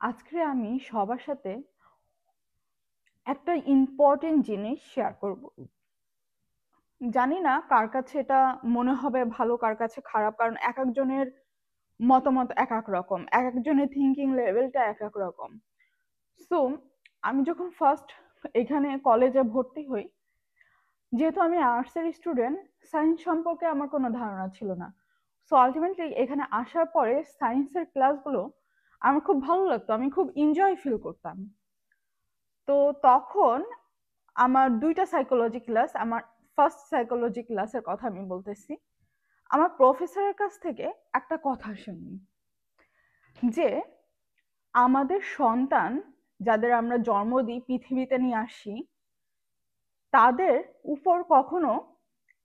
আজকে আমি সবার সাথে একটা ইম্পর্টেন্ট জিনিস শেয়ার করব। জানি না কার কাছে এটা মনে হবে ভালো, কার কাছে খারাপ, কারণ এক একজনের মতামত এক এক রকম, এক একজনের থিঙ্কিং লেভেলটা এক এক রকম। সো আমি যখন ফার্স্ট এখানে কলেজে ভর্তি হই, যেহেতু আমি আর্টসের স্টুডেন্ট, সায়েন্স সম্পর্কে আমার কোনো ধারণা ছিল না। সো আলটিমেটলি এখানে আসার পরে সায়েন্সের ক্লাসগুলো আমার খুব ভালো লাগতো, আমি খুব এনজয় ফিল করতাম। তো তখন আমার দুইটা সাইকোলজি ক্লাস, আমার ফার্স্ট সাইকোলজি ক্লাসের কথা আমি বলতেছি। আমার প্রফেসরের কাছ থেকে একটা কথা শুনি যে আমাদের সন্তান যাদের আমরা জন্ম দিই, পৃথিবীতে নিয়ে আসি, তাদের উপর কখনো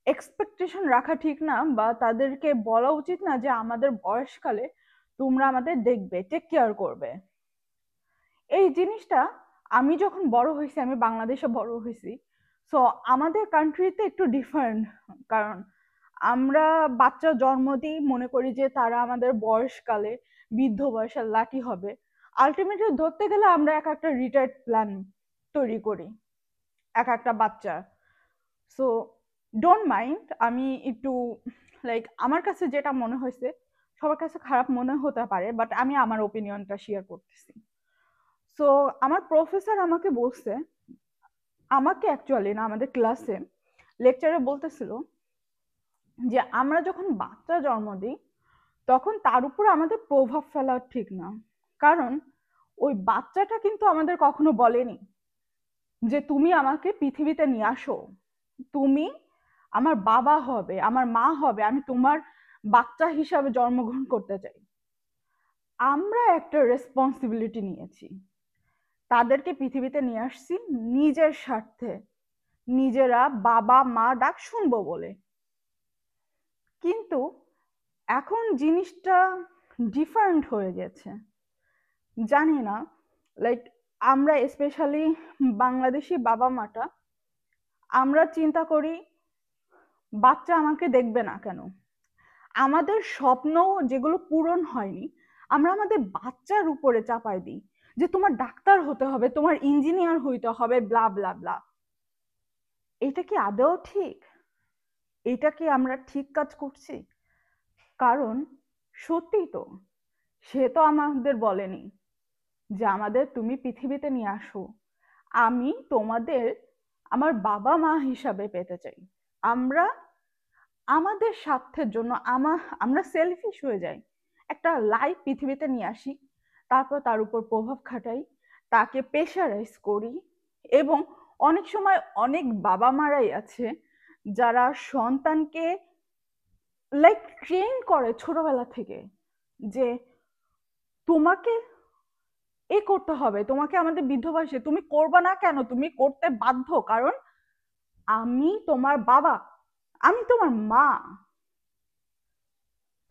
এক্সপেকটেশন রাখা ঠিক না, বা তাদেরকে বলা উচিত না যে আমাদের বয়সকালে তোমরা আমাদের দেখবে, টেক কেয়ার করবে। এই জিনিসটা আমি যখন বড় হয়েছি, আমি বাংলাদেশে বড় হয়েছি, সো আমাদের কান্ট্রিতে একটু ডিফারেন্ট। কারণ আমরা বাচ্চা জন্ম দিই, মনে করি যে তারা আমাদের বয়সকালে বৃদ্ধ বয়সের লাঠি হবে। আলটিমেটলি ধরতে গেলে আমরা এক একটা রিটায়ার্ড প্ল্যান তৈরি করি এক একটা বাচ্চা। সো ডোন্ট মাইন্ড, আমি একটু আমার কাছে যেটা মনে হয়েছে, সবার কাছে খারাপ মনে হতে পারে, বাট আমি আমার ওপিনিয়নটা শেয়ার করতেছি। সো আমার প্রফেসর আমাকে বলছে, আমাকে অ্যাকচুয়ালি না, আমাদের ক্লাসে লেকচারে বলতেছিল যে আমরা যখন বাচ্চা জন্ম দিই তখন তার উপর আমাদের প্রভাব ফেলা ঠিক না। কারণ ওই বাচ্চাটা কিন্তু আমাদের কখনো বলেনি যে তুমি আমাকে পৃথিবীতে নিয়ে আসো, তুমি আমার বাবা হবে, আমার মা হবে, আমি তোমার বাচ্চা হিসাবে জন্মগ্রহণ করতে চাই। আমরা একটা রেসপন্সিবিলিটি নিয়েছি, তাদেরকে পৃথিবীতে নিয়ে আসছি নিজের স্বার্থে, নিজেরা বাবা মা ডাক শুনবো বলে। কিন্তু এখন জিনিসটা ডিফারেন্ট হয়ে গেছে। জানি না, লাইক আমরা স্পেশালি বাংলাদেশি বাবা মাটা, আমরা চিন্তা করি বাচ্চা আমাকে দেখবে না কেন। আমাদের স্বপ্ন যেগুলো পূরণ হয়নি, আমরা আমাদের বাচ্চার উপরে চাপাই দিই যে তোমার ডাক্তার হতে হবে, তোমার ইঞ্জিনিয়ার হইতে হবে, ব্লা ব্লা ব্লা। এটা কি আদৌ ঠিক? এটা কি আমরা ঠিক কাজ করছি? কারণ সত্যি তো, সে তো আমাদের বলেনি যে আমাদের তুমি পৃথিবীতে নিয়ে আসো, আমি তোমাদের আমার বাবা মা হিসাবে পেতে চাই। আমরা আমাদের স্বার্থের জন্য আমরা সেলফিশ হয়ে যাই, একটা লাইফ পৃথিবীতে নিয়ে আসি, তারপর তার উপর প্রভাব খাটাই, তাকে প্রেশারাইজ করি। এবং অনেক সময় অনেক বাবা মারাই আছে যারা সন্তানকে ট্রেন করে ছোটবেলা থেকে যে তোমাকে এ করতে হবে, তোমাকে আমাদের বৃদ্ধ বয়সে তুমি করবে না কেন, তুমি করতে বাধ্য, কারণ আমি তোমার বাবা, আমি তোমার মা,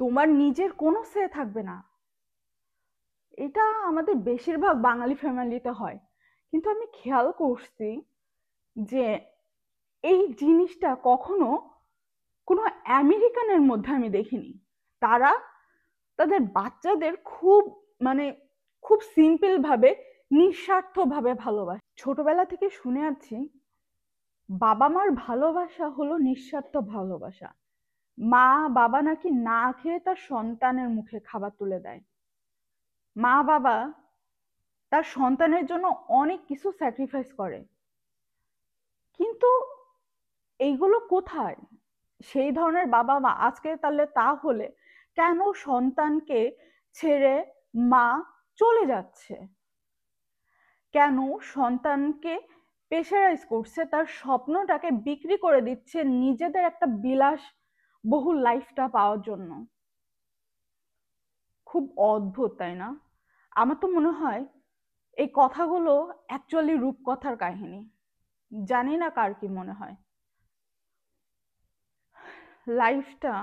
তোমার নিজের কোনো সে থাকবে না। এটা আমাদের বেশিরভাগ বাঙালি ফ্যামিলিতে হয়। কিন্তু আমি খেয়াল করছি যে এই জিনিসটা কখনো কোনো আমেরিকানের মধ্যে আমি দেখিনি। তারা তাদের বাচ্চাদের খুব, মানে খুব সিম্পল ভাবে, নিঃস্বার্থ ভাবে ভালোবাসে। ছোটবেলা থেকে শুনে আছি বাবা মার ভালোবাসা হলো নিঃস্বার্থ ভালোবাসা। মা বাবা নাকি না খেয়ে তার সন্তানের মুখে খাবার তুলে দেয়। মা বাবা তার সন্তানের জন্য অনেক কিছু স্যাক্রিফাইস করে। কিন্তু এইগুলো কোথায়? সেই ধরনের বাবা মা আজকে তাহলে কেন সন্তানকে ছেড়ে মা চলে যাচ্ছে? কেন সন্তানকে প্রেশারাইজ করছে, তার স্বপ্নটাকে বিক্রি করে দিচ্ছে নিজেদের একটা বিলাস বহুল লাইফটা পাওয়ার জন্য? খুব অদ্ভুত, তাই না? আমার তো মনে হয় এই কথাগুলো অ্যাকচুয়ালি রূপকথার কাহিনী। জানি না কার কি মনে হয়। লাইফটা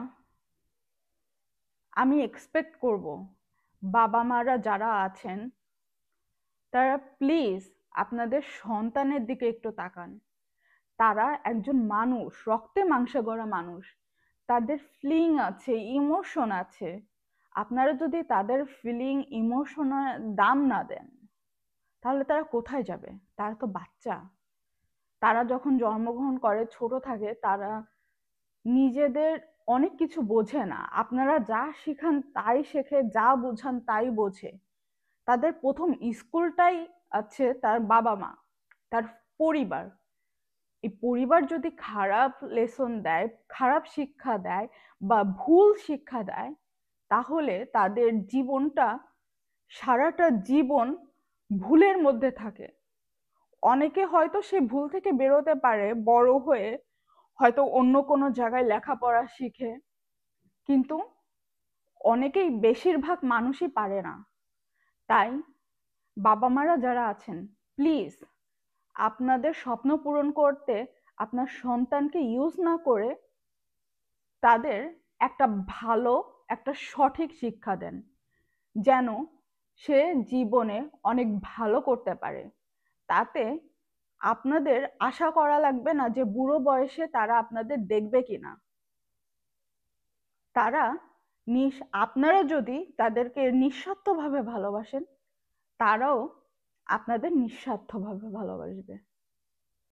আমি এক্সপেক্ট করব বাবা মারা যারা আছেন তারা প্লিজ আপনাদের সন্তানের দিকে একটু তাকান। তারা একজন মানুষ, রক্তে মাংসে গড়া মানুষ, তাদের ফিলিং আছে, ইমোশন আছে। আপনারা যদি তাদের ফিলিং ইমোশনের দাম না দেন, তাহলে তারা কোথায় যাবে? তারা তো বাচ্চা। তারা যখন জন্মগ্রহণ করে, ছোট থাকে, তারা নিজেদের অনেক কিছু বোঝে না। আপনারা যা শিখান তাই শেখে, যা বোঝান তাই বোঝে। তাদের প্রথম স্কুলটাই আছে তার বাবা মা, তার পরিবার। এই পরিবার যদি খারাপ লেসন দেয়, খারাপ শিক্ষা দেয় বা ভুল শিক্ষা দেয়, তাহলে তাদের জীবনটা সারাটা জীবন ভুলের মধ্যে থাকে। অনেকে হয়তো সে ভুল থেকে বেরোতে পারে, বড় হয়ে হয়তো অন্য কোনো জায়গায় লেখাপড়া শিখে, কিন্তু অনেকেই, বেশিরভাগ মানুষই পারে না। তাই বাবা মারা যারা আছেন, প্লিজ আপনাদের স্বপ্ন পূরণ করতে আপনার সন্তানকে ইউজ না করে তাদের একটা ভালো, একটা সঠিক শিক্ষা দেন, যেন সে জীবনে অনেক ভালো করতে পারে। তাতে আপনাদের আশা করা লাগবে না যে বুড়ো বয়সে তারা আপনাদের দেখবে কিনা। তারা আপনারা যদি তাদেরকে নিঃস্বার্থভাবে ভালোবাসেন, তারাও আপনাদের নিঃস্বার্থভাবে ভালোবাসবে।